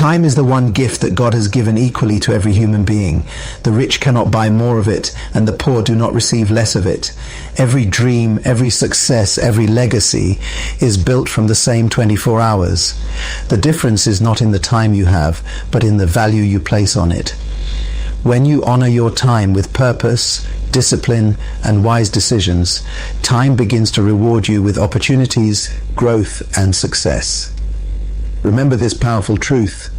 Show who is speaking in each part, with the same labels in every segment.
Speaker 1: Time is the one gift that God has given equally to every human being. The rich cannot buy more of it, and the poor do not receive less of it. Every dream, every success, every legacy is built from the same 24 hours. The difference is not in the time you have, but in the value you place on it. When you honor your time with purpose, discipline, and wise decisions, time begins to reward you with opportunities, growth, and success. Remember this powerful truth.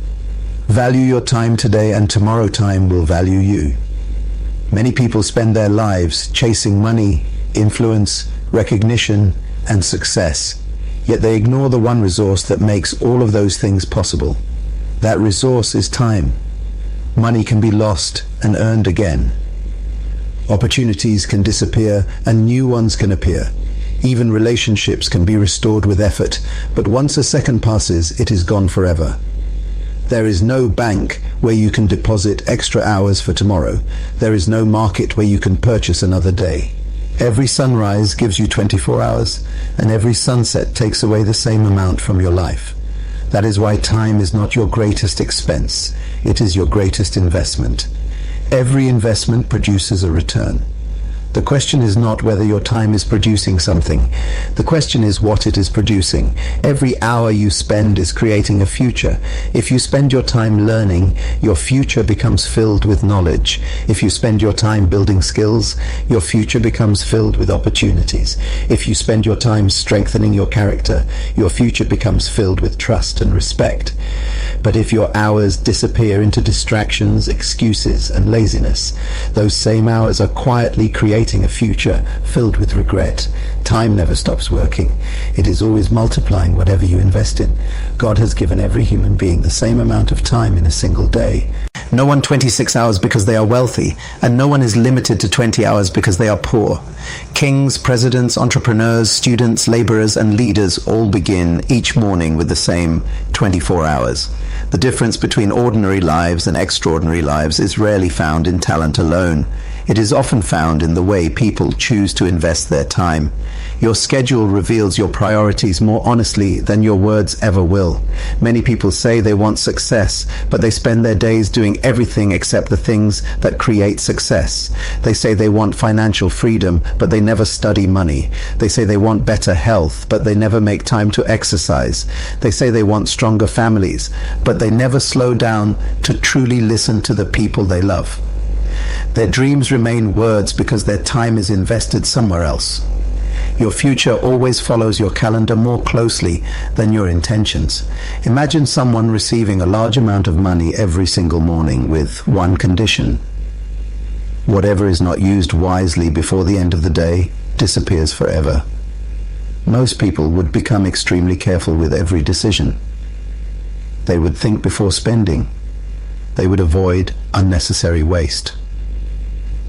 Speaker 1: Value your time today, and tomorrow time will value you. Many people spend their lives chasing money, influence, recognition, and success. Yet they ignore the one resource that makes all of those things possible. That resource is time. Money can be lost and earned again. Opportunities can disappear and new ones can appear. Even relationships can be restored with effort, but once a second passes, it is gone forever. There is no bank where you can deposit extra hours for tomorrow. There is no market where you can purchase another day. Every sunrise gives you 24 hours, and every sunset takes away the same amount from your life. That is why time is not your greatest expense. It is your greatest investment. Every investment produces a return. The question is not whether your time is producing something. The question is what it is producing. Every hour you spend is creating a future. If you spend your time learning, your future becomes filled with knowledge. If you spend your time building skills, your future becomes filled with opportunities. If you spend your time strengthening your character, your future becomes filled with trust and respect. But if your hours disappear into distractions, excuses, and laziness, those same hours are quietly creating a future filled with regret. Time never stops working. It is always multiplying whatever you invest in. God has given every human being the same amount of time in a single day. No one 26 hours because they are wealthy, and no one is limited to 20 hours because they are poor. Kings, presidents, entrepreneurs, students, laborers, and leaders all begin each morning with the same 24 hours. The difference between ordinary lives and extraordinary lives is rarely found in talent alone. It is often found in the way people choose to invest their time. Your schedule reveals your priorities more honestly than your words ever will. Many people say they want success, but they spend their days doing everything except the things that create success. They say they want financial freedom, but they never study money. They say they want better health, but they never make time to exercise. They say they want stronger families, but they never slow down to truly listen to the people they love. Their dreams remain words because their time is invested somewhere else. Your future always follows your calendar more closely than your intentions. Imagine someone receiving a large amount of money every single morning with one condition. Whatever is not used wisely before the end of the day disappears forever. Most people would become extremely careful with every decision. They would think before spending. They would avoid unnecessary waste.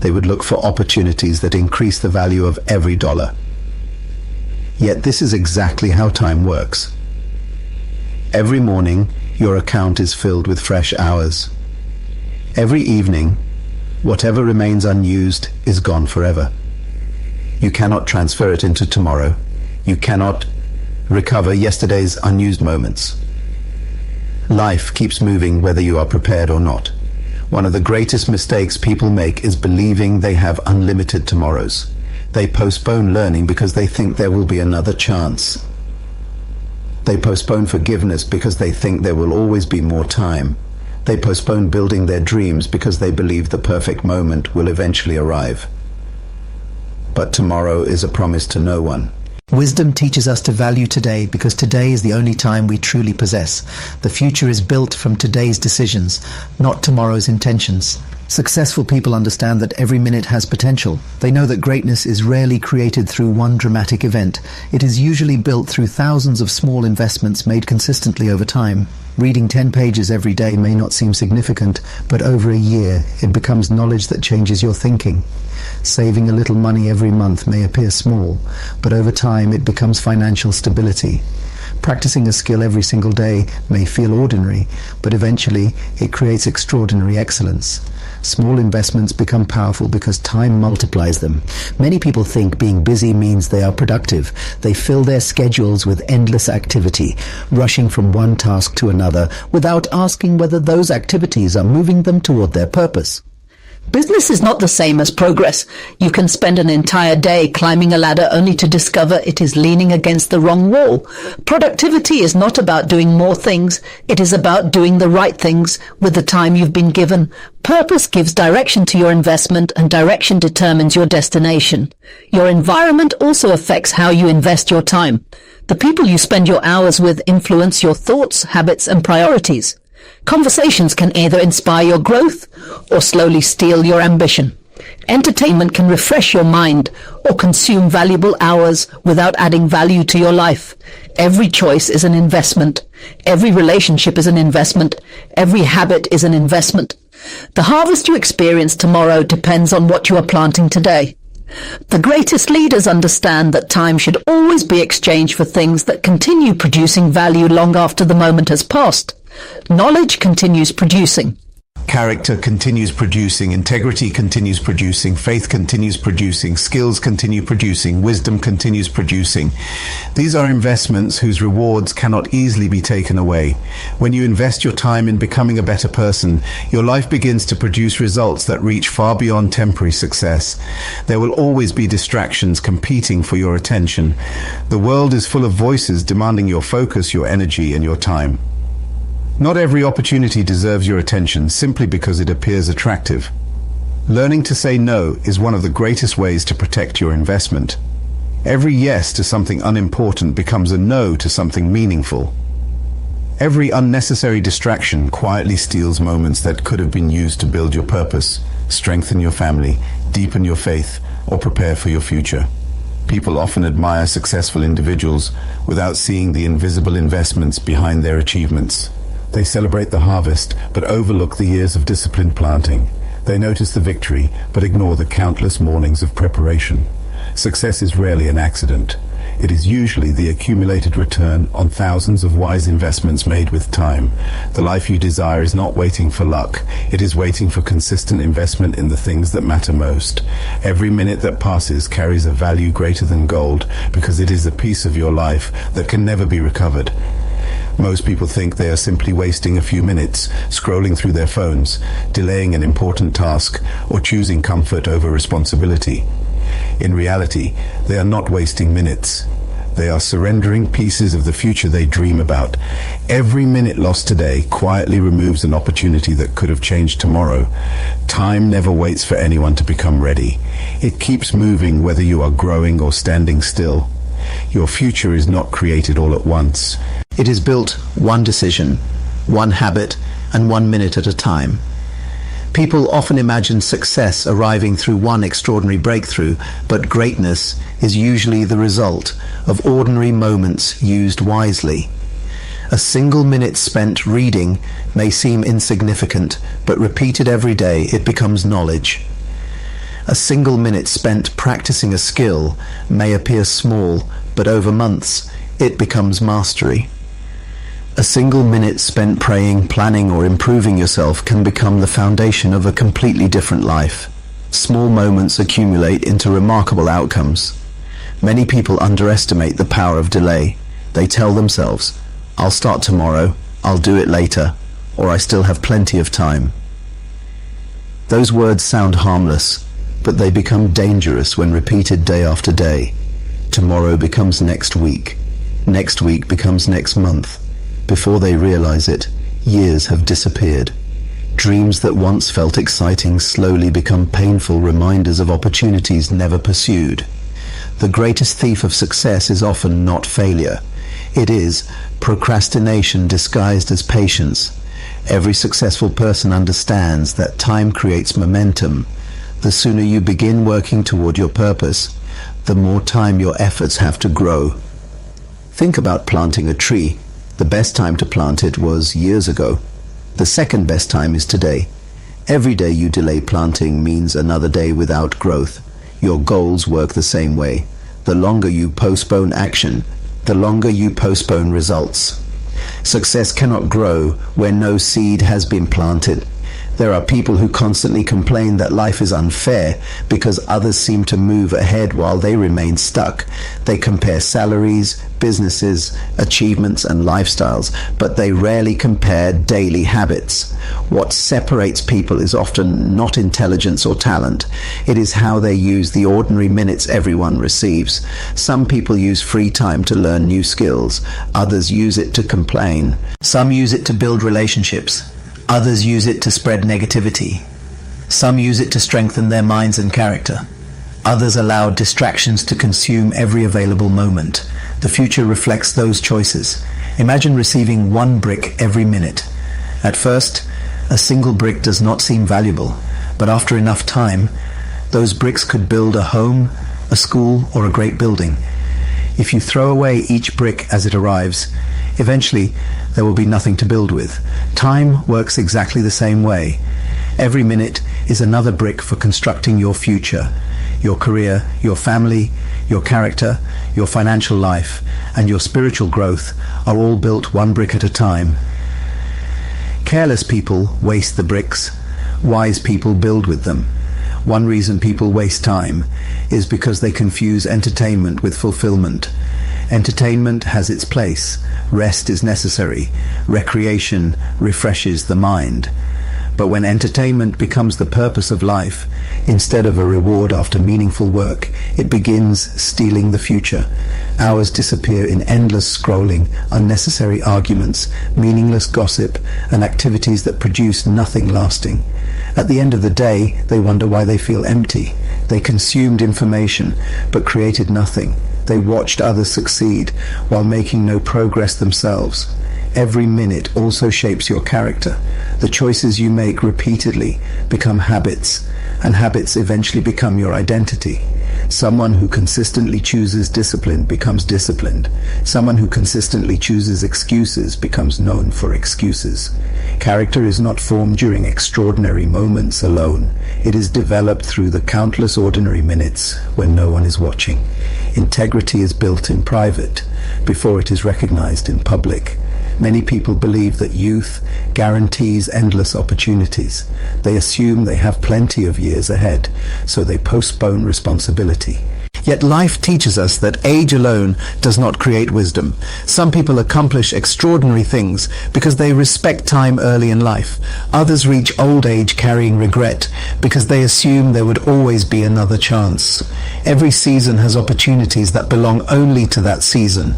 Speaker 1: They would look for opportunities that increase the value of every dollar. Yet this is exactly how time works. Every morning, your account is filled with fresh hours. Every evening, whatever remains unused is gone forever. You cannot transfer it into tomorrow. You cannot recover yesterday's unused moments. Life keeps moving whether you are prepared or not. One of the greatest mistakes people make is believing they have unlimited tomorrows. They postpone learning because they think there will be another chance. They postpone forgiveness because they think there will always be more time. They postpone building their dreams because they believe the perfect moment will eventually arrive. But tomorrow is a promise to no one.
Speaker 2: Wisdom teaches us to value today because today is the only time we truly possess. The future is built from today's decisions, not tomorrow's intentions. Successful people understand that every minute has potential. They know that greatness is rarely created through one dramatic event. It is usually built through thousands of small investments made consistently over time. Reading 10 pages every day may not seem significant, but over a year it becomes knowledge that changes your thinking. Saving a little money every month may appear small, but over time it becomes financial stability. Practicing a skill every single day may feel ordinary, but eventually it creates extraordinary excellence. Small investments become powerful because time multiplies them. Many people think being busy means they are productive. They fill their schedules with endless activity, rushing from one task to another without asking whether those activities are moving them toward their purpose.
Speaker 3: Business is not the same as progress. You can spend an entire day climbing a ladder only to discover it is leaning against the wrong wall. Productivity is not about doing more things. It is about doing the right things with the time you've been given. Purpose gives direction to your investment, and direction determines your destination. Your environment also affects how you invest your time. The people you spend your hours with influence your thoughts, habits, and priorities. Conversations can either inspire your growth or slowly steal your ambition. Entertainment can refresh your mind or consume valuable hours without adding value to your life. Every choice is an investment. Every relationship is an investment. Every habit is an investment. The harvest you experience tomorrow depends on what you are planting today. The greatest leaders understand that time should always be exchanged for things that continue producing value long after the moment has passed. Knowledge continues producing.
Speaker 1: Character continues producing, integrity continues producing, faith continues producing, skills continue producing, wisdom continues producing. These are investments whose rewards cannot easily be taken away. When you invest your time in becoming a better person, your life begins to produce results that reach far beyond temporary success. There will always be distractions competing for your attention. The world is full of voices demanding your focus, your energy, and your time. Not every opportunity deserves your attention simply because it appears attractive. Learning to say no is one of the greatest ways to protect your investment. Every yes to something unimportant becomes a no to something meaningful. Every unnecessary distraction quietly steals moments that could have been used to build your purpose, strengthen your family, deepen your faith, or prepare for your future. People often admire successful individuals without seeing the invisible investments behind their achievements. They celebrate the harvest, but overlook the years of disciplined planting. They notice the victory, but ignore the countless mornings of preparation. Success is rarely an accident. It is usually the accumulated return on thousands of wise investments made with time. The life you desire is not waiting for luck. It is waiting for consistent investment in the things that matter most. Every minute that passes carries a value greater than gold, because it is a piece of your life that can never be recovered. Most people think they are simply wasting a few minutes, scrolling through their phones, delaying an important task, or choosing comfort over responsibility. In reality, they are not wasting minutes. They are surrendering pieces of the future they dream about. Every minute lost today quietly removes an opportunity that could have changed tomorrow. Time never waits for anyone to become ready. It keeps moving whether you are growing or standing still. Your future is not created all at once.
Speaker 2: It is built one decision, one habit, and 1 minute at a time. People often imagine success arriving through one extraordinary breakthrough, but greatness is usually the result of ordinary moments used wisely. A single minute spent reading may seem insignificant, but repeated every day it becomes knowledge. A single minute spent practicing a skill may appear small, but over months it becomes mastery. A single minute spent praying, planning, or improving yourself can become the foundation of a completely different life. Small moments accumulate into remarkable outcomes. Many people underestimate the power of delay. They tell themselves, "I'll start tomorrow, I'll do it later, or I still have plenty of time." Those words sound harmless, but they become dangerous when repeated day after day. Tomorrow becomes next week. Next week becomes next month. Before they realize it, years have disappeared. Dreams that once felt exciting slowly become painful reminders of opportunities never pursued. The greatest thief of success is often not failure. It is procrastination disguised as patience. Every successful person understands that time creates momentum. The sooner you begin working toward your purpose, the more time your efforts have to grow. Think about planting a tree. The best time to plant it was years ago. The second best time is today. Every day you delay planting means another day without growth. Your goals work the same way. The longer you postpone action,
Speaker 1: the longer you postpone results. Success cannot grow where no seed has been planted. There are people who constantly complain that life is unfair because others seem to move ahead while they remain stuck. They compare salaries, businesses, achievements, and lifestyles, but they rarely compare daily habits. What separates people is often not intelligence or talent. It is how they use the ordinary minutes everyone receives. Some people use free time to learn new skills. Others use it to complain. Some use it to build relationships. Others use it to spread negativity. Some use it to strengthen their minds and character. Others allow distractions to consume every available moment. The future reflects those choices. Imagine receiving one brick every minute. At first, a single brick does not seem valuable, but after enough time, those bricks could build a home, a school, or a great building. If you throw away each brick as it arrives, eventually there will be nothing to build with. Time works exactly the same way. Every minute is another brick for constructing your future, your career, your family, your character, your financial life, and your spiritual growth are all built one brick at a time. Careless people waste the bricks. Wise people build with them. One reason people waste time is because they confuse entertainment with fulfillment. Entertainment has its place. Rest is necessary. Recreation refreshes the mind. But when entertainment becomes the purpose of life, instead of a reward after meaningful work, it begins stealing the future. Hours disappear in endless scrolling, unnecessary arguments, meaningless gossip, and activities that produce nothing lasting. At the end of the day, they wonder why they feel empty. They consumed information, but created nothing. They watched others succeed while making no progress themselves. Every minute also shapes your character. The choices you make repeatedly become habits, and habits eventually become your identity. Someone who consistently chooses discipline becomes disciplined. Someone who consistently chooses excuses becomes known for excuses. Character is not formed during extraordinary moments alone. It is developed through the countless ordinary minutes when no one is watching. Integrity is built in private before it is recognized in public. Many people believe that youth guarantees endless opportunities. They assume they have plenty of years ahead, so they postpone responsibility. Yet life teaches us that age alone does not create wisdom. Some people accomplish extraordinary things because they respect time early in life. Others reach old age carrying regret because they assume there would always be another chance. Every season has opportunities that belong only to that season.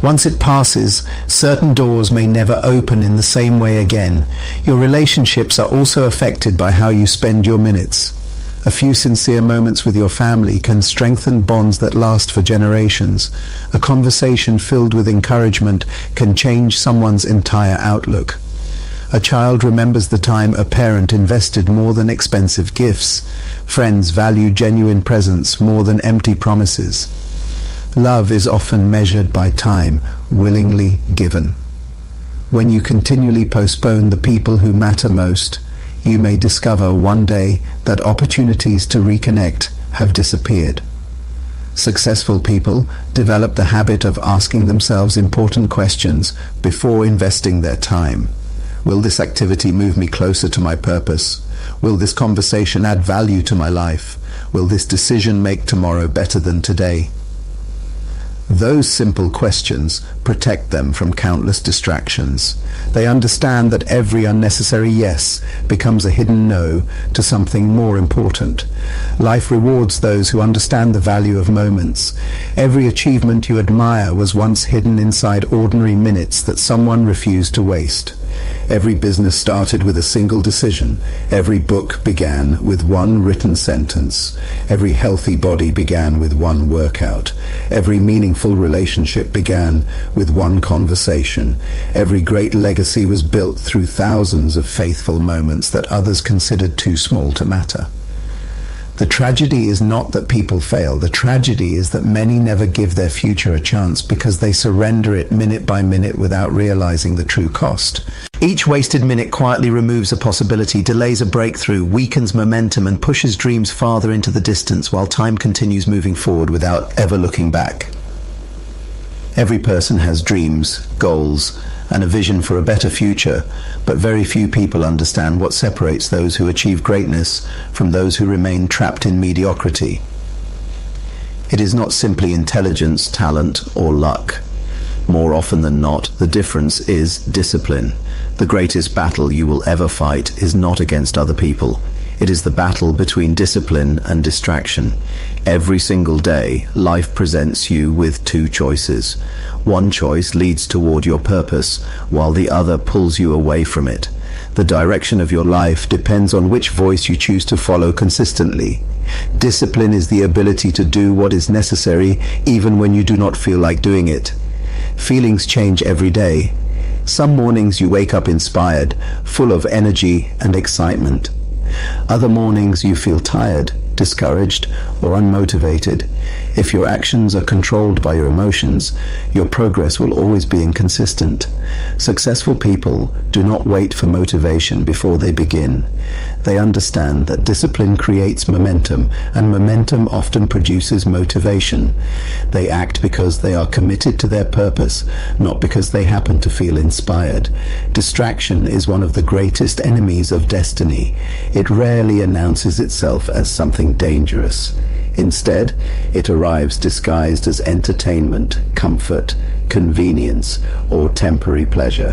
Speaker 1: Once it passes, certain doors may never open in the same way again. Your relationships are also affected by how you spend your minutes. A few sincere moments with your family can strengthen bonds that last for generations. A conversation filled with encouragement can change someone's entire outlook. A child remembers the time a parent invested more than expensive gifts. Friends value genuine presence more than empty promises. Love is often measured by time willingly given. When you continually postpone the people who matter most, you may discover one day that opportunities to reconnect have disappeared. Successful people develop the habit of asking themselves important questions before investing their time. Will this activity move me closer to my purpose? Will this conversation add value to my life? Will this decision make tomorrow better than today? Those simple questions protect them from countless distractions. They understand that every unnecessary yes becomes a hidden no to something more important. Life rewards those who understand the value of moments. Every achievement you admire was once hidden inside ordinary minutes that someone refused to waste. Every business started with a single decision. Every book began with one written sentence. Every healthy body began with one workout. Every meaningful relationship began with one conversation. Every great legacy was built through thousands of faithful moments that others considered too small to matter. The tragedy is not that people fail. The tragedy is that many never give their future a chance because they surrender it minute by minute without realizing the true cost. Each wasted minute quietly removes a possibility, delays a breakthrough, weakens momentum, and pushes dreams farther into the distance while time continues moving forward without ever looking back. Every person has dreams, goals, and a vision for a better future, but very few people understand what separates those who achieve greatness from those who remain trapped in mediocrity. It is not simply intelligence, talent, or luck. More often than not, the difference is discipline. The greatest battle you will ever fight is not against other people. It is the battle between discipline and distraction. Every single day, life presents you with two choices. One choice leads toward your purpose, while the other pulls you away from it. The direction of your life depends on which voice you choose to follow consistently. Discipline is the ability to do what is necessary even when you do not feel like doing it. Feelings change every day. Some mornings you wake up inspired, full of energy and excitement. Other mornings you feel tired, discouraged, or unmotivated. If your actions are controlled by your emotions, your progress will always be inconsistent. Successful people do not wait for motivation before they begin. They understand that discipline creates momentum, and momentum often produces motivation. They act because they are committed to their purpose, not because they happen to feel inspired. Distraction is one of the greatest enemies of destiny. It rarely announces itself as something dangerous. Instead, it arrives disguised as entertainment, comfort, convenience, or temporary pleasure.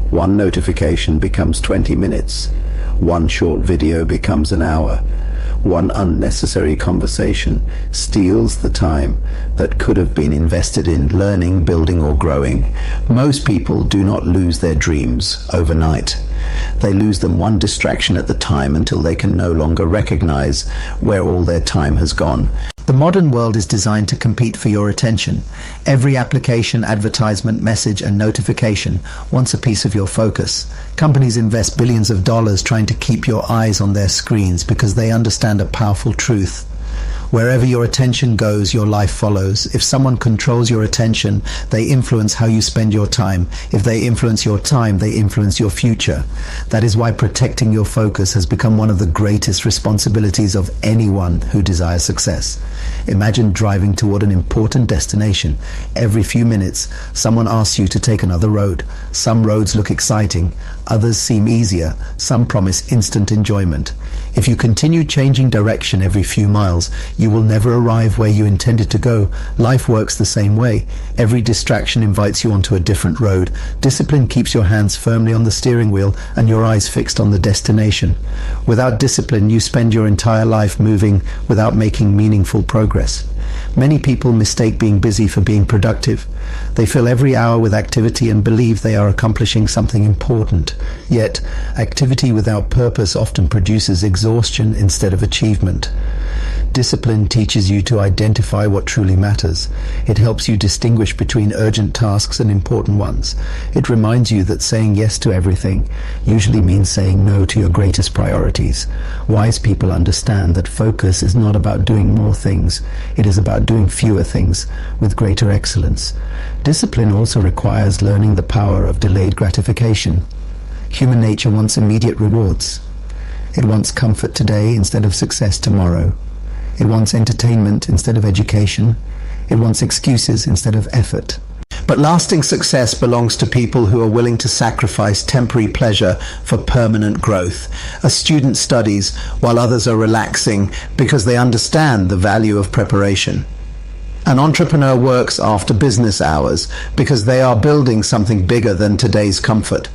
Speaker 1: One notification becomes 20 minutes. One short video becomes an hour. One unnecessary conversation steals the time that could have been invested in learning, building, or growing. Most people do not lose their dreams overnight. They lose them one distraction at the time until they can no longer recognize where all their time has gone.
Speaker 2: The modern world is designed to compete for your attention. Every application, advertisement, message, and notification wants a piece of your focus. Companies invest billions of dollars trying to keep your eyes on their screens because they understand a powerful truth. Wherever your attention goes, your life follows. If someone controls your attention, they influence how you spend your time. If they influence your time, they influence your future. That is why protecting your focus has become one of the greatest responsibilities of anyone who desires success. Imagine driving toward an important destination. Every few minutes, someone asks you to take another road. Some roads look exciting, others seem easier, some promise instant enjoyment. If you continue changing direction every few miles, you will never arrive where you intended to go. Life works the same way. Every distraction invites you onto a different road. Discipline keeps your hands firmly on the steering wheel and your eyes fixed on the destination. Without discipline, you spend your entire life moving without making meaningful progress. Many people mistake being busy for being productive. They fill every hour with activity and believe they are accomplishing something important. Yet, activity without purpose often produces exhaustion instead of achievement. Discipline teaches you to identify what truly matters. It helps you distinguish between urgent tasks and important ones. It reminds you that saying yes to everything usually means saying no to your greatest priorities. Wise people understand that focus is not about doing more things. It is about doing fewer things with greater excellence. Discipline also requires learning the power of delayed gratification. Human nature wants immediate rewards. It wants comfort today instead of success tomorrow. It wants entertainment instead of education. It wants excuses instead of effort.
Speaker 1: But lasting success belongs to people who are willing to sacrifice temporary pleasure for permanent growth. A student studies while others are relaxing because they understand the value of preparation. An entrepreneur works after business hours because they are building something bigger than today's comfort.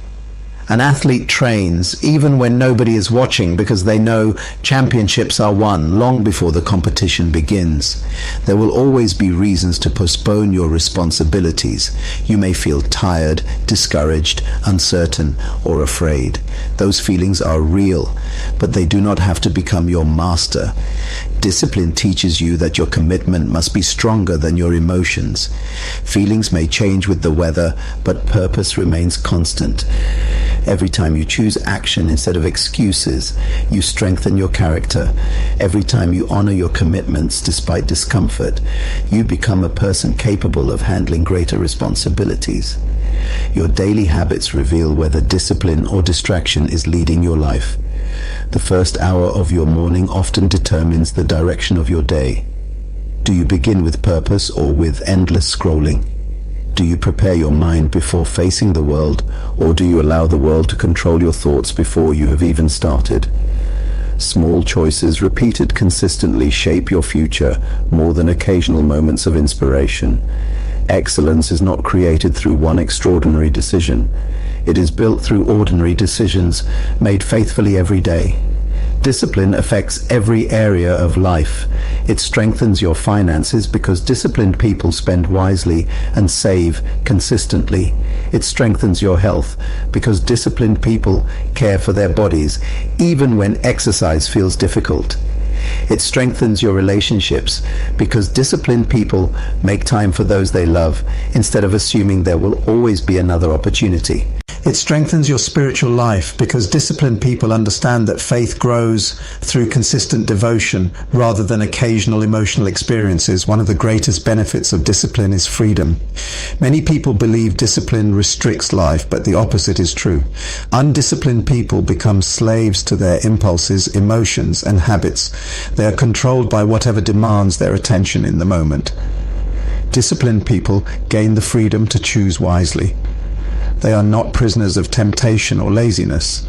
Speaker 1: An athlete trains even when nobody is watching because they know championships are won long before the competition begins. There will always be reasons to postpone your responsibilities. You may feel tired, discouraged, uncertain, or afraid. Those feelings are real, but they do not have to become your master. Discipline teaches you that your commitment must be stronger than your emotions. Feelings may change with the weather, but purpose remains constant. Every time you choose action instead of excuses, you strengthen your character. Every time you honor your commitments despite discomfort, you become a person capable of handling greater responsibilities. Your daily habits reveal whether discipline or distraction is leading your life. The first hour of your morning often determines the direction of your day. Do you begin with purpose or with endless scrolling? Do you prepare your mind before facing the world, or do you allow the world to control your thoughts before you have even started? Small choices repeated consistently shape your future more than occasional moments of inspiration. Excellence is not created through one extraordinary decision. It is built through ordinary decisions made faithfully every day. Discipline affects every area of life. It strengthens your finances because disciplined people spend wisely and save consistently. It strengthens your health because disciplined people care for their bodies, even when exercise feels difficult. It strengthens your relationships because disciplined people make time for those they love instead of assuming there will always be another opportunity.
Speaker 2: It strengthens your spiritual life because disciplined people understand that faith grows through consistent devotion rather than occasional emotional experiences. One of the greatest benefits of discipline is freedom. Many people believe discipline restricts life, but the opposite is true. Undisciplined people become slaves to their impulses, emotions, and habits. They are controlled by whatever demands their attention in the moment. Disciplined people gain the freedom to choose wisely. They are not prisoners of temptation or laziness.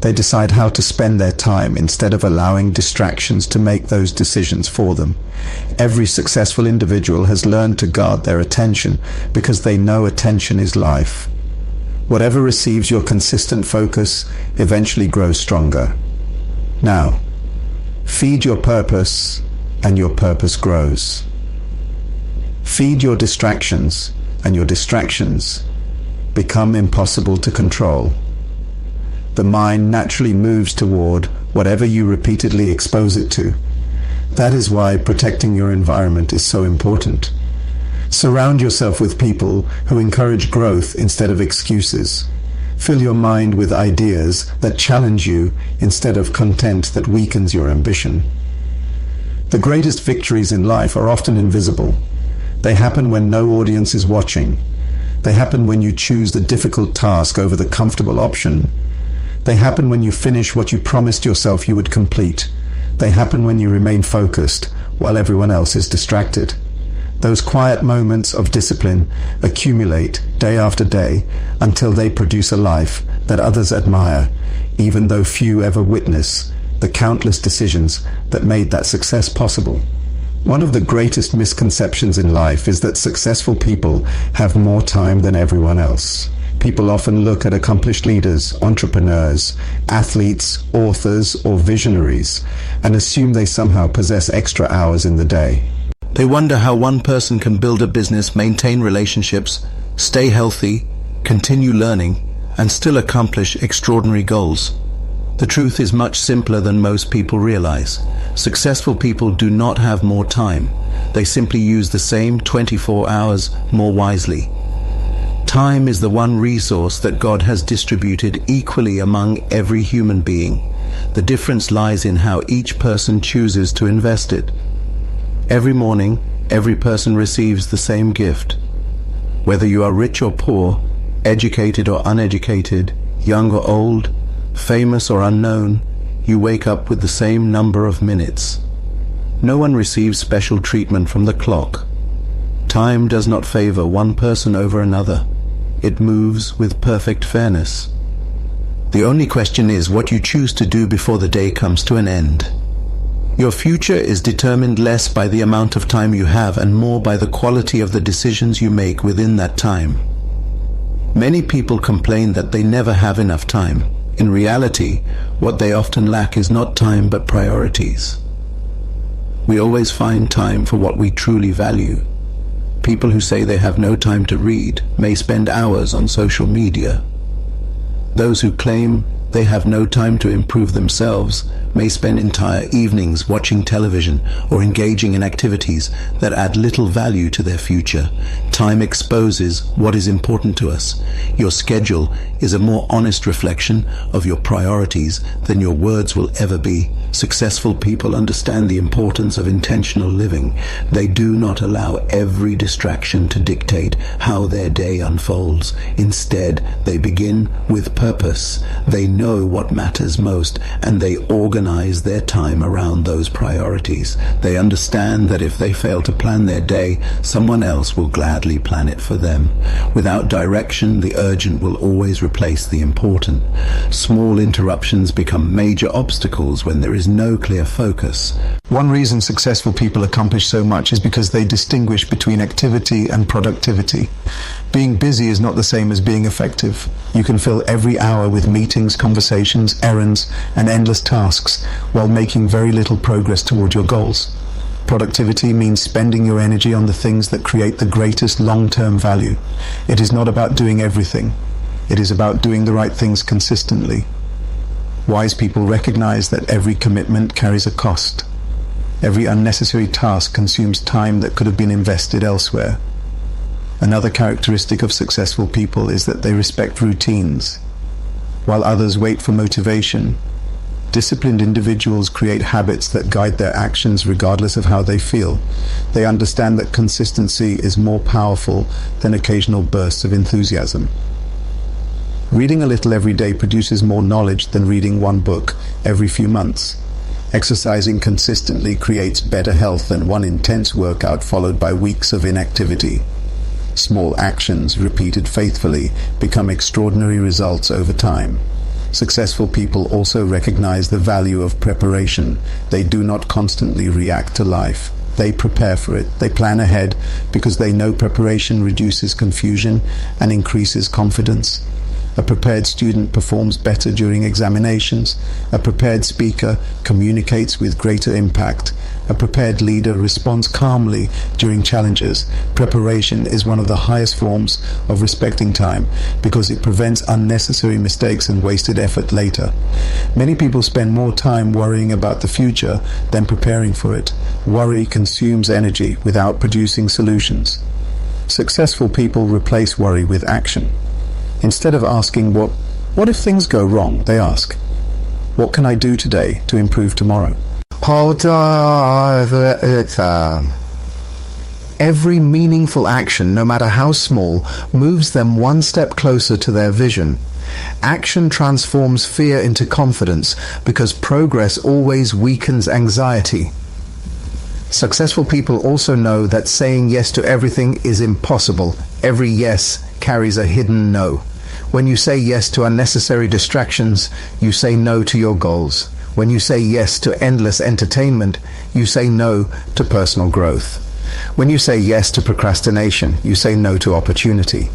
Speaker 2: They decide how to spend their time instead of allowing distractions to make those decisions for them. Every successful individual has learned to guard their attention because they know attention is life. Whatever receives your consistent focus eventually grows stronger. Now, feed your purpose and your purpose grows. Feed your distractions and your distractions become impossible to control. The mind naturally moves toward whatever you repeatedly expose it to. That is why protecting your environment is so important. Surround yourself with people who encourage growth instead of excuses. Fill your mind with ideas that challenge you instead of content that weakens your ambition. The greatest victories in life are often invisible. They happen when no audience is watching. They happen when you choose the difficult task over the comfortable option. They happen when you finish what you promised yourself you would complete. They happen when you remain focused while everyone else is distracted. Those quiet moments of discipline accumulate day after day until they produce a life that others admire, even though few ever witness the countless decisions that made that success possible. One of the greatest misconceptions in life is that successful people have more time than everyone else. People often look at accomplished leaders, entrepreneurs, athletes, authors, or visionaries and assume they somehow possess extra hours in the day.
Speaker 4: They wonder how one person can build a business, maintain relationships, stay healthy, continue learning, and still accomplish extraordinary goals. The truth is much simpler than most people realize. Successful people do not have more time. They simply use the same 24 hours more wisely. Time is the one resource that God has distributed equally among every human being. The difference lies in how each person chooses to invest it. Every morning, every person receives the same gift. Whether you are rich or poor, educated or uneducated, young or old, famous or unknown, you wake up with the same number of minutes. No one receives special treatment from the clock. Time does not favor one person over another. It moves with perfect fairness. The only question is what you choose to do before the day comes to an end. Your future is determined less by the amount of time you have and more by the quality of the decisions you make within that time. Many people complain that they never have enough time. In reality, what they often lack is not time but priorities. We always find time for what we truly value. People who say they have no time to read may spend hours on social media. Those who claim they have no time to improve themselves may spend entire evenings watching television or engaging in activities that add little value to their future. Time exposes what is important to us. Your schedule is a more honest reflection of your priorities than your words will ever be. Successful people understand the importance of intentional living. They do not allow every distraction to dictate how their day unfolds. Instead, they begin with purpose. They know know what matters most, and they organize their time around those priorities. They understand that if they fail to plan their day, someone else will gladly plan it for them. Without direction, the urgent will always replace the important. Small interruptions become major obstacles when there is no clear focus.
Speaker 1: One reason successful people accomplish so much is because they distinguish between activity and productivity. Being busy is not the same as being effective. You can fill every hour with meetings, conversations, errands, and endless tasks while making very little progress toward your goals. Productivity means spending your energy on the things that create the greatest long-term value. It is not about doing everything. It is about doing the right things consistently. Wise people recognize that every commitment carries a cost. Every unnecessary task consumes time that could have been invested elsewhere. Another characteristic of successful people is that they respect routines. While others wait for motivation, disciplined individuals create habits that guide their actions regardless of how they feel. They understand that consistency is more powerful than occasional bursts of enthusiasm. Reading a little every day produces more knowledge than reading one book every few months. Exercising consistently creates better health than one intense workout followed by weeks of inactivity. Small actions, repeated faithfully, become extraordinary results over time. Successful people also recognize the value of preparation. They do not constantly react to life. They prepare for it. They plan ahead because they know preparation reduces confusion and increases confidence. A prepared student performs better during examinations. A prepared speaker communicates with greater impact. A prepared leader responds calmly during challenges. Preparation is one of the highest forms of respecting time because it prevents unnecessary mistakes and wasted effort later. Many people spend more time worrying about the future than preparing for it. Worry consumes energy without producing solutions. Successful people replace worry with action. Instead of asking, what if things go wrong, they ask, what can I do today to improve tomorrow?
Speaker 2: Every meaningful action, no matter how small, moves them one step closer to their vision. Action transforms fear into confidence because progress always weakens anxiety. Successful people also know that saying yes to everything is impossible. Every yes carries a hidden no. When you say yes to unnecessary distractions, you say no to your goals. When you say yes to endless entertainment, you say no to personal growth. When you say yes to procrastination, you say no to opportunity.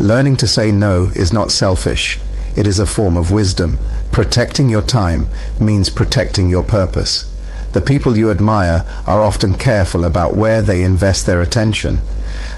Speaker 2: Learning to say no is not selfish. It is a form of wisdom. Protecting your time means protecting your purpose. The people you admire are often careful about where they invest their attention.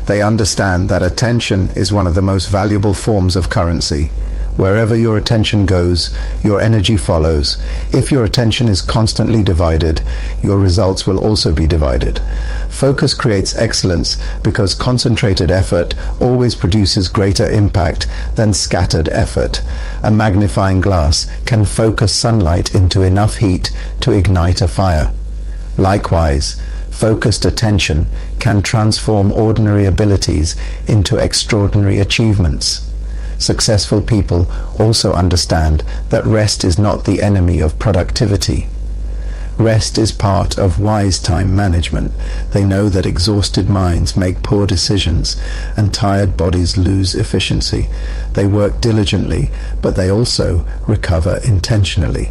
Speaker 2: They understand that attention is one of the most valuable forms of currency. Wherever your attention goes, your energy follows. If your attention is constantly divided, your results will also be divided. Focus creates excellence because concentrated effort always produces greater impact than scattered effort. A magnifying glass can focus sunlight into enough heat to ignite a fire. Likewise, focused attention can transform ordinary abilities into extraordinary achievements. Successful people also understand that rest is not the enemy of productivity. Rest is part of wise time management. They know that exhausted minds make poor decisions and tired bodies lose efficiency. They work diligently, but they also recover intentionally.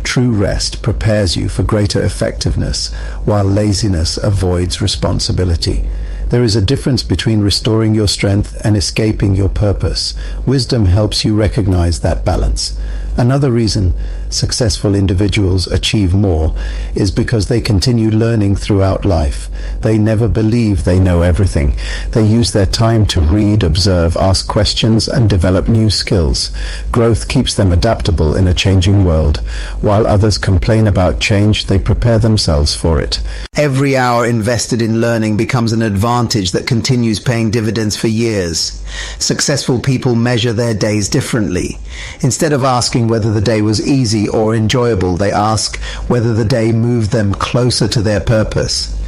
Speaker 2: True rest prepares you for greater effectiveness, while laziness avoids responsibility. There is a difference between restoring your strength and escaping your purpose. Wisdom helps you recognize that balance. Another reason successful individuals achieve more is because they continue learning throughout life. They never believe they know everything. They use their time to read, observe, ask questions, and develop new skills. Growth keeps them adaptable in a changing world. While others complain about change, they prepare themselves for it. Every hour invested in learning becomes an advantage that continues paying dividends for years. Successful people measure their days differently. Instead of asking whether the day was easy or enjoyable, they ask whether the day moved them closer to their purpose.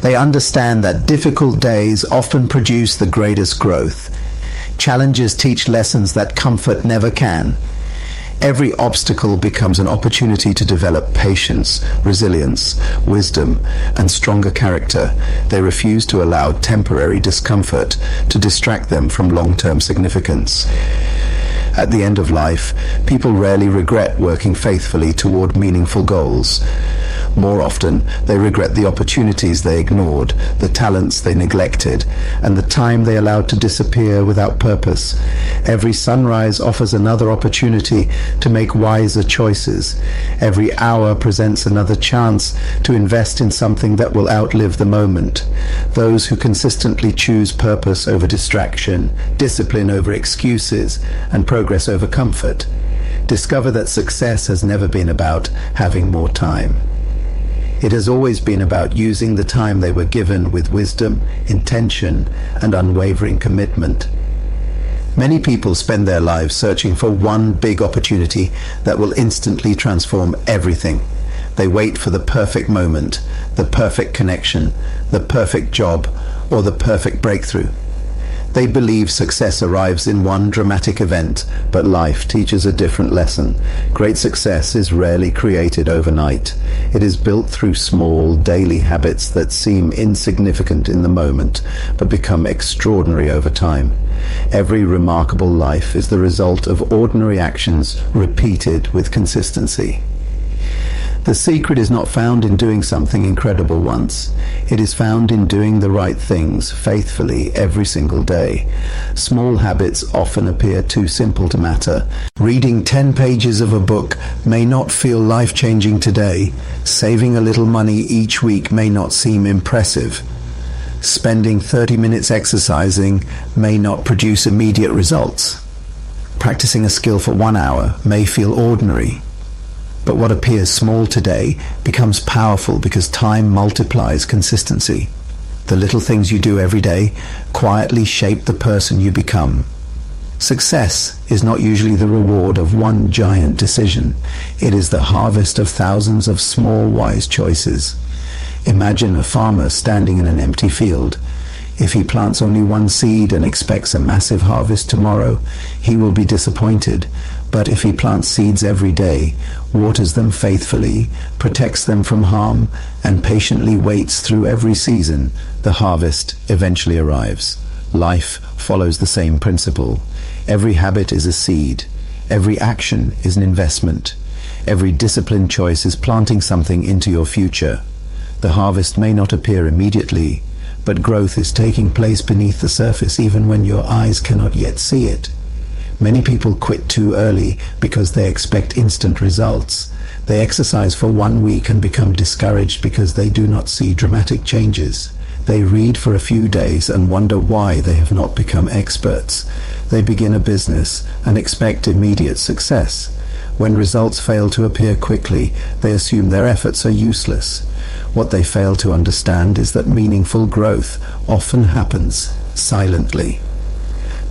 Speaker 2: They understand that difficult days often produce the greatest growth. Challenges teach lessons that comfort never can.
Speaker 1: Every obstacle becomes an opportunity to develop patience, resilience, wisdom, and stronger character. They refuse to allow temporary discomfort to distract them from long-term significance. At the end of life, people rarely regret working faithfully toward meaningful goals. More often, they regret the opportunities they ignored, the talents they neglected, and the time they allowed to disappear without purpose. Every sunrise offers another opportunity to make wiser choices. Every hour presents another chance to invest in something that will outlive the moment. Those who consistently choose purpose over distraction, discipline over excuses, and progress over comfort, discover that success has never been about having more time. It has always been about using the time they were given with wisdom, intention, and unwavering commitment. Many people spend their lives searching for one big opportunity that will instantly transform everything. They wait for the perfect moment, the perfect connection, the perfect job, or the perfect breakthrough. They believe success arrives in one dramatic event, but life teaches a different lesson. Great success is rarely created overnight. It is built through small, daily habits that seem insignificant in the moment, but become extraordinary over time. Every remarkable life is the result of ordinary actions repeated with consistency. The secret is not found in doing something incredible once. It is found in doing the right things faithfully every single day. Small habits often appear too simple to matter. Reading 10 pages of a book may not feel life-changing today. Saving a little money each week may not seem impressive. Spending 30 minutes exercising may not produce immediate results. Practicing a skill for 1 hour may feel ordinary. But what appears small today becomes powerful because time multiplies consistency. The little things you do every day quietly shape the person you become. Success is not usually the reward of one giant decision. It is the harvest of thousands of small, wise choices. Imagine a farmer standing in an empty field. If he plants only one seed and expects a massive harvest tomorrow, he will be disappointed. But if he plants seeds every day, waters them faithfully, protects them from harm, and patiently waits through every season, the harvest eventually arrives. Life follows the same principle. Every habit is a seed. Every action is an investment. Every disciplined choice is planting something into your future. The harvest may not appear immediately, but growth is taking place beneath the surface even when your eyes cannot yet see it. Many people quit too early because they expect instant results. They exercise for 1 week and become discouraged because they do not see dramatic changes. They read for a few days and wonder why they have not become experts. They begin a business and expect immediate success. When results fail to appear quickly, they assume their efforts are useless. What they fail to understand is that meaningful growth often happens silently.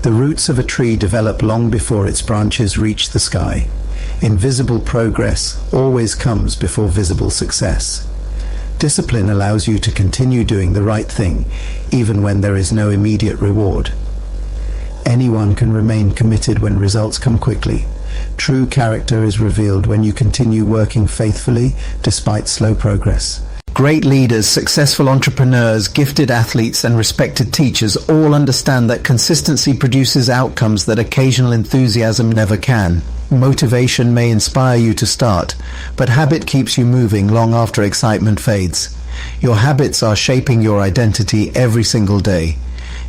Speaker 1: The roots of a tree develop long before its branches reach the sky. Invisible progress always comes before visible success. Discipline allows you to continue doing the right thing, even when there is no immediate reward. Anyone can remain committed when results come quickly. True character is revealed when you continue working faithfully despite slow progress. Great leaders, successful entrepreneurs, gifted athletes, and respected teachers all understand that consistency produces outcomes that occasional enthusiasm never can. Motivation may inspire you to start, but habit keeps you moving long after excitement fades. Your habits are shaping your identity every single day.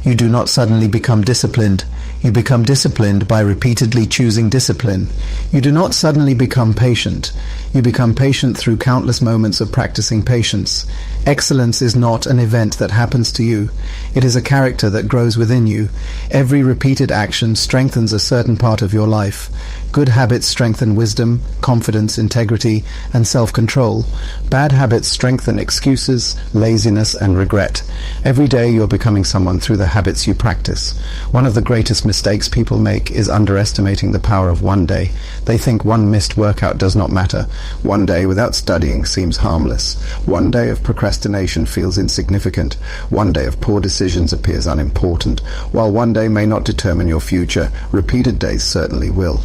Speaker 1: You do not suddenly become disciplined. You become disciplined by repeatedly choosing discipline. You do not suddenly become patient. You become patient through countless moments of practicing patience. Excellence is not an event that happens to you. It is a character that grows within you. Every repeated action strengthens a certain part of your life. Good habits strengthen wisdom, confidence, integrity, and self-control. Bad habits strengthen excuses, laziness, and regret. Every day you're becoming someone through the habits you practice. One of the greatest mistakes people make is underestimating the power of one day. They think one missed workout does not matter. One day without studying seems harmless. One day of procrastination feels insignificant. One day of poor decisions appears unimportant. While one day may not determine your future, repeated days certainly will.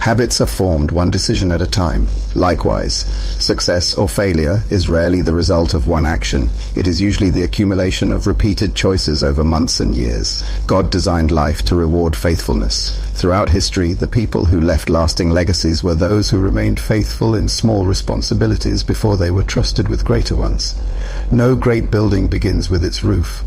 Speaker 5: Habits are formed one decision at a time. Likewise, success or failure is rarely the result of one action. It is usually the accumulation of repeated choices over months and years. God designed life to reward faithfulness. Throughout history, the people who left lasting legacies were those who remained faithful in small responsibilities before they were trusted with greater ones. No great building begins with its roof.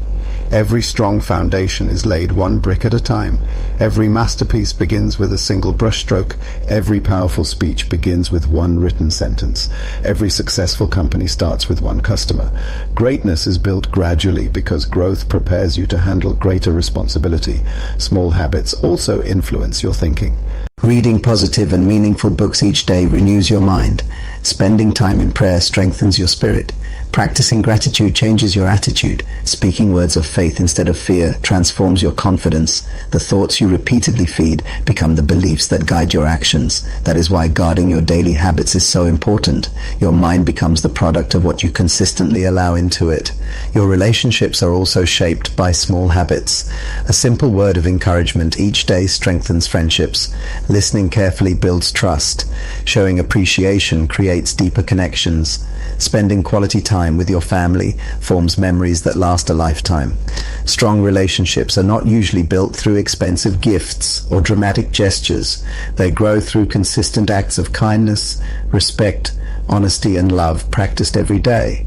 Speaker 5: Every strong foundation is laid one brick at a time. Every masterpiece begins with a single brushstroke. Every powerful speech begins with one written sentence. Every successful company starts with one customer. Greatness is built gradually because growth prepares you to handle greater responsibility. Small habits also influence your thinking.
Speaker 1: Reading positive and meaningful books each day renews your mind. Spending time in prayer strengthens your spirit. Practicing gratitude changes your attitude. Speaking words of faith instead of fear transforms your confidence. The thoughts you repeatedly feed become the beliefs that guide your actions. That is why guarding your daily habits is so important. Your mind becomes the product of what you consistently allow into it. Your relationships are also shaped by small habits. A simple word of encouragement each day strengthens friendships. Listening carefully builds trust. Showing appreciation creates deeper connections. Spending quality time with your family forms memories that last a lifetime. Strong relationships are not usually built through expensive gifts or dramatic gestures. They grow through consistent acts of kindness, respect, honesty, and love practiced every day.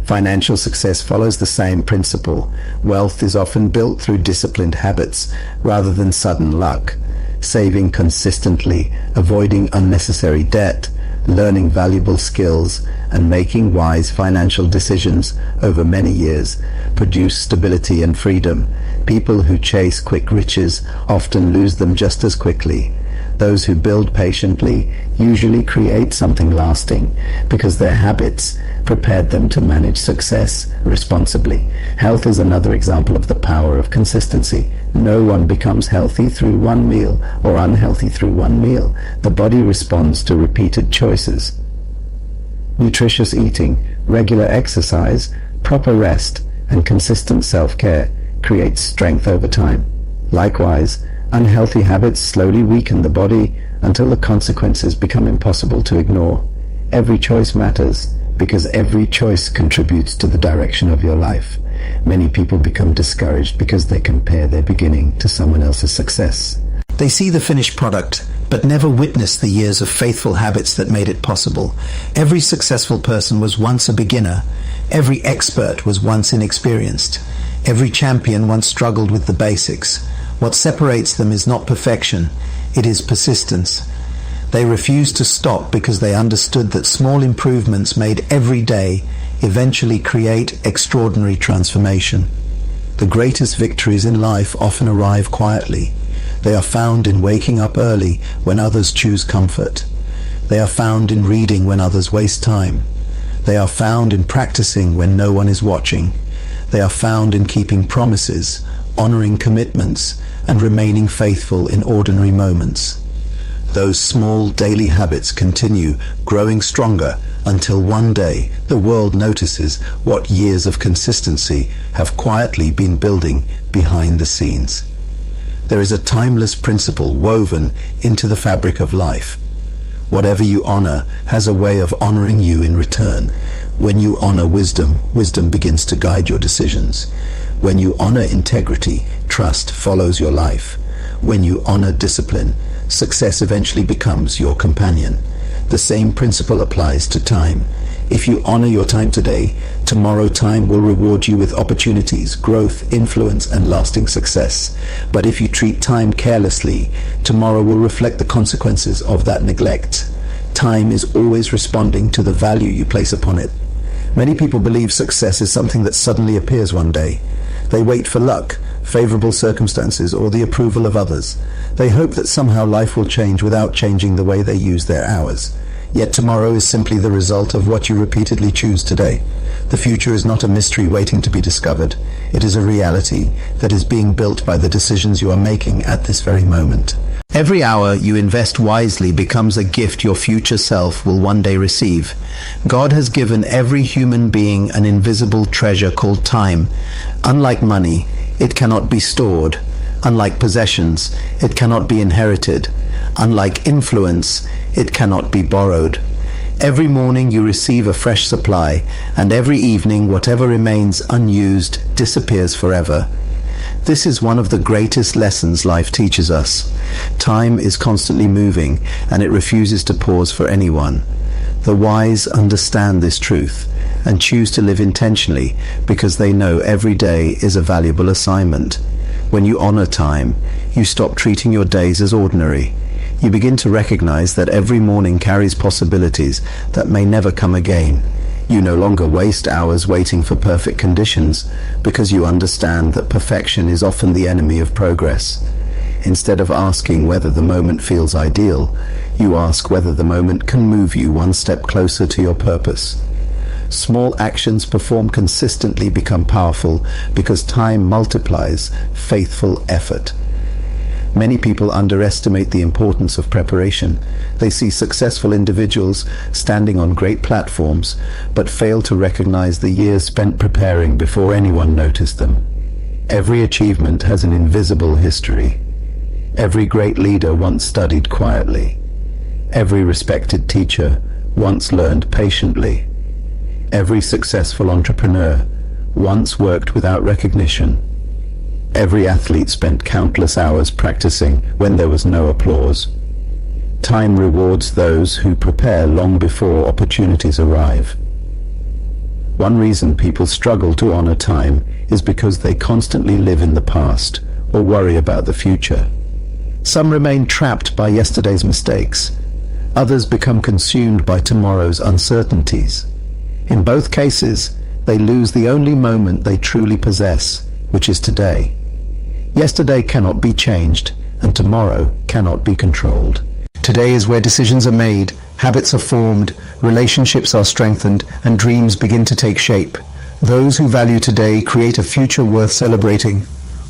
Speaker 1: Financial success follows the same principle. Wealth is often built through disciplined habits rather than sudden luck. Saving consistently, avoiding unnecessary debt, learning valuable skills, and making wise financial decisions over many years produce stability and freedom. People who chase quick riches often lose them just as quickly. Those who build patiently usually create something lasting because their habits prepared them to manage success responsibly. Health is another example of the power of consistency. No one becomes healthy through one meal or unhealthy through one meal. The body responds to repeated choices. Nutritious eating, regular exercise, proper rest, and consistent self-care creates strength over time. Likewise, unhealthy habits slowly weaken the body until the consequences become impossible to ignore. Every choice matters because every choice contributes to the direction of your life. Many people become discouraged because they compare their beginning to someone else's success. They see the finished product, but never witness the years of faithful habits that made it possible. Every successful person was once a beginner. Every expert was once inexperienced. Every champion once struggled with the basics. What separates them is not perfection, it is persistence. They refused to stop because they understood that small improvements made every day eventually create extraordinary transformation. The greatest victories in life often arrive quietly. They are found in waking up early when others choose comfort. They are found in reading when others waste time. They are found in practicing when no one is watching. They are found in keeping promises, honoring commitments, and remaining faithful in ordinary moments. Those small daily habits continue, growing stronger, until one day the world notices what years of consistency have quietly been building behind the scenes. There is a timeless principle woven into the fabric of life. Whatever you honor has a way of honoring you in return. When you honor wisdom, wisdom begins to guide your decisions. When you honor integrity, trust follows your life. When you honor discipline, success eventually becomes your companion. The same principle applies to time. If you honor your time today, tomorrow time will reward you with opportunities, growth, influence, and lasting success. But if you treat time carelessly, tomorrow will reflect the consequences of that neglect. Time is always responding to the value you place upon it. Many people believe success is something that suddenly appears one day. They wait for luck, favorable circumstances, or the approval of others. They hope that somehow life will change without changing the way they use their hours. Yet tomorrow is simply the result of what you repeatedly choose today. The future is not a mystery waiting to be discovered. It is a reality that is being built by the decisions you are making at this very moment. Every hour you invest wisely becomes a gift your future self will one day receive. God has given every human being an invisible treasure called time. Unlike money, it cannot be stored. Unlike possessions, it cannot be inherited. Unlike influence, it cannot be borrowed. Every morning you receive a fresh supply, and every evening whatever remains unused disappears forever. This is one of the greatest lessons life teaches us. Time is constantly moving, and it refuses to pause for anyone. The wise understand this truth and choose to live intentionally because they know every day is a valuable assignment. When you honor time, you stop treating your days as ordinary. You begin to recognize that every morning carries possibilities that may never come again. You no longer waste hours waiting for perfect conditions because you understand that perfection is often the enemy of progress. Instead of asking whether the moment feels ideal, you ask whether the moment can move you one step closer to your purpose. Small actions performed consistently become powerful because time multiplies faithful effort. Many people underestimate the importance of preparation. They see successful individuals standing on great platforms, but fail to recognize the years spent preparing before anyone noticed them. Every achievement has an invisible history. Every great leader once studied quietly. Every respected teacher once learned patiently. Every successful entrepreneur once worked without recognition. Every athlete spent countless hours practicing when there was no applause. Time rewards those who prepare long before opportunities arrive. One reason people struggle to honor time is because they constantly live in the past or worry about the future. Some remain trapped by yesterday's mistakes. Others become consumed by tomorrow's uncertainties. In both cases, they lose the only moment they truly possess, which is today. Yesterday cannot be changed, and tomorrow cannot be controlled. Today is where decisions are made, habits are formed, relationships are strengthened, and dreams begin to take shape. Those who value today create a future worth celebrating.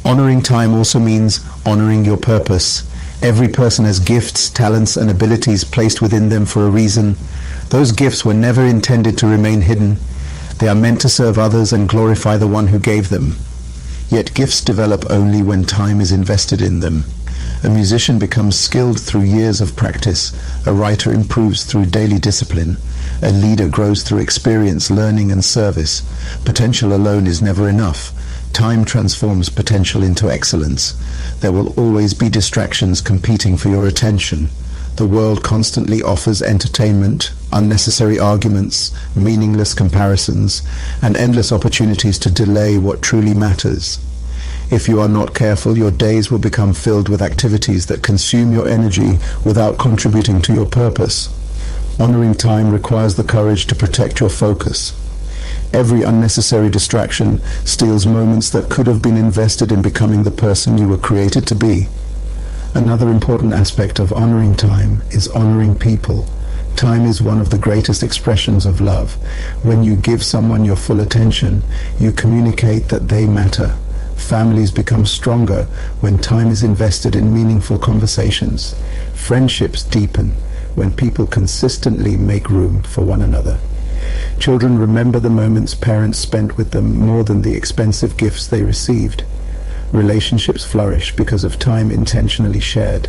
Speaker 1: Honoring time also means honoring your purpose. Every person has gifts, talents, and abilities placed within them for a reason. Those gifts were never intended to remain hidden. They are meant to serve others and glorify the one who gave them. Yet gifts develop only when time is invested in them. A musician becomes skilled through years of practice. A writer improves through daily discipline. A leader grows through experience, learning, and service. Potential alone is never enough. Time transforms potential into excellence. There will always be distractions competing for your attention. The world constantly offers entertainment, unnecessary arguments, meaningless comparisons, and endless opportunities to delay what truly matters. If you are not careful, your days will become filled with activities that consume your energy without contributing to your purpose. Honoring time requires the courage to protect your focus. Every unnecessary distraction steals moments that could have been invested in becoming the person you were created to be. Another important aspect of honoring time is honoring people. Time is one of the greatest expressions of love. When you give someone your full attention, you communicate that they matter. Families become stronger when time is invested in meaningful conversations. Friendships deepen when people consistently make room for one another. Children remember the moments parents spent with them more than the expensive gifts they received. Relationships flourish because of time intentionally shared.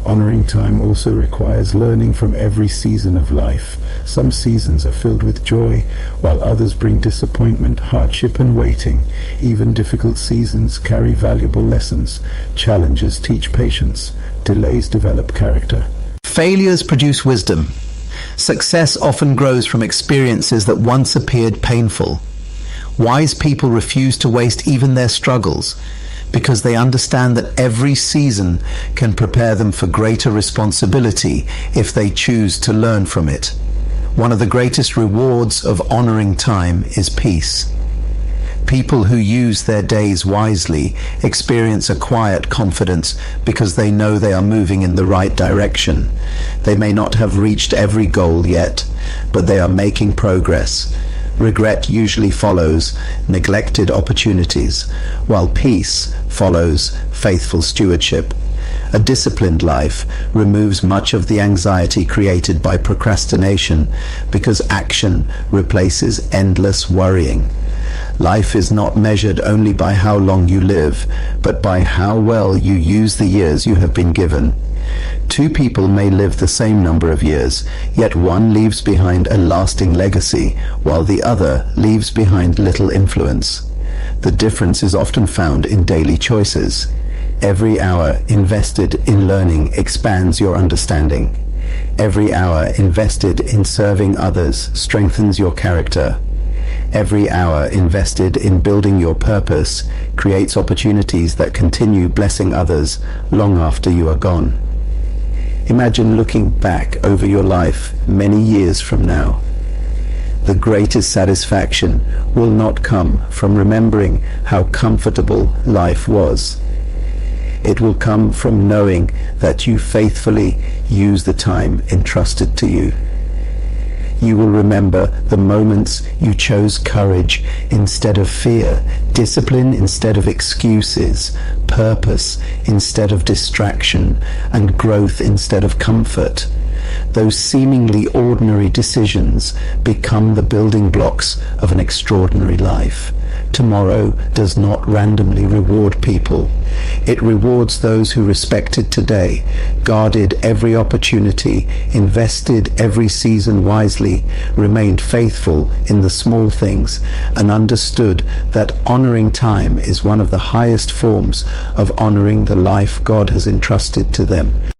Speaker 1: Honoring time also requires learning from every season of life. Some seasons are filled with joy, while others bring disappointment, hardship, and waiting. Even difficult seasons carry valuable lessons. Challenges teach patience. Delays develop character. Failures produce wisdom. Success often grows from experiences that once appeared painful. Wise people refuse to waste even their struggles, because they understand that every season can prepare them for greater responsibility if they choose to learn from it. One of the greatest rewards of honoring time is peace. People who use their days wisely experience a quiet confidence because they know they are moving in the right direction. They may not have reached every goal yet, but they are making progress. Regret usually follows neglected opportunities, while peace follows faithful stewardship. A disciplined life removes much of the anxiety created by procrastination because action replaces endless worrying. Life is not measured only by how long you live, but by how well you use the years you have been given. Two people may live the same number of years, yet one leaves behind a lasting legacy, while the other leaves behind little influence. The difference is often found in daily choices. Every hour invested in learning expands your understanding. Every hour invested in serving others strengthens your character. Every hour invested in building your purpose creates opportunities that continue blessing others long after you are gone. Imagine looking back over your life many years from now. The greatest satisfaction will not come from remembering how comfortable life was. It will come from knowing that you faithfully used the time entrusted to you. You will remember the moments you chose courage instead of fear, discipline instead of excuses, purpose instead of distraction, and growth instead of comfort. Those seemingly ordinary decisions become the building blocks of an extraordinary life. Tomorrow does not randomly reward people. It rewards those who respected today, guarded every opportunity, invested every season wisely, remained faithful in the small things, and understood that honoring time is one of the highest forms of honoring the life God has entrusted to them.